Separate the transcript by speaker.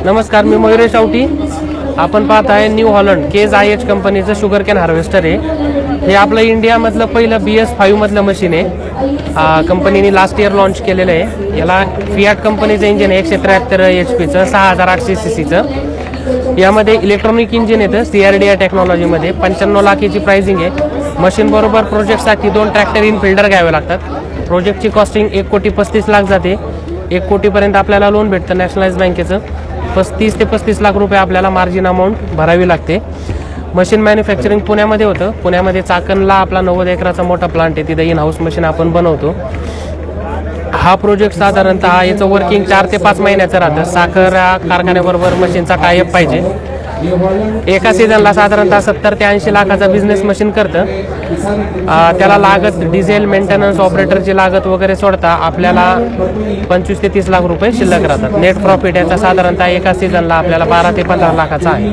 Speaker 1: नमस्कार, मी मयुरेश आवटी. आपण पाहत आहे न्यू हॉलंड केज IH कंपनीचं शुगर कॅन हार्वेस्टर आहे. हे आपलं इंडियामधलं पहिलं BS5 मधलं मशीन आहे. कंपनीने लास्ट इयर लॉन्च केलेलं आहे. याला फियाट कंपनीचं इंजिन आहे 173 HP चं 6800 cc. यामध्ये इलेक्ट्रॉनिक इंजिन येतं CRDI टेक्नॉलॉजीमध्ये. 95 लाखाची प्राइसिंग आहे. मशीन बरोबर प्रोजेक्टसाठी 2 ट्रॅक्टर इन फिल्डर घ्यावे लागतात. प्रोजेक्टची कॉस्टिंग 1,35,00,000 जाते. 1 कोटीपर्यंत आपल्याला लोन भेटतं नॅशनलाइज बँकेचं. 30 ते 35 लाख रुपये आपल्याला मार्जिन अमाऊंट भरावी लागते. मशीन मॅन्युफॅक्चरिंग पुण्यामध्ये होतं. पुण्यामध्ये चाकणला आपला 90 एकराचा मोठा प्लांट आहे. तिथं इन हाऊस मशीन आपण बनवतो. हा प्रोजेक्ट साधारणतः याचं वर्किंग 4 ते 5 महिन्याचं राहतं. साखर कारखान्याबरोबर मशीनचा टायअप पाहिजे. एका सीझनला साधारणतः 70 ते 80 लाखाचा बिझनेस मशीन करतं. त्याला लागत डिझेल मेंटेनन्स ऑपरेटरची लागत वगैरे सोडता आपल्याला 25 ते 30 लाख रुपये शिल्लक राहतात. नेट प्रॉफिट याचा साधारणतः एका सीझनला आपल्याला 12 ते 15 लाखाचा आहे.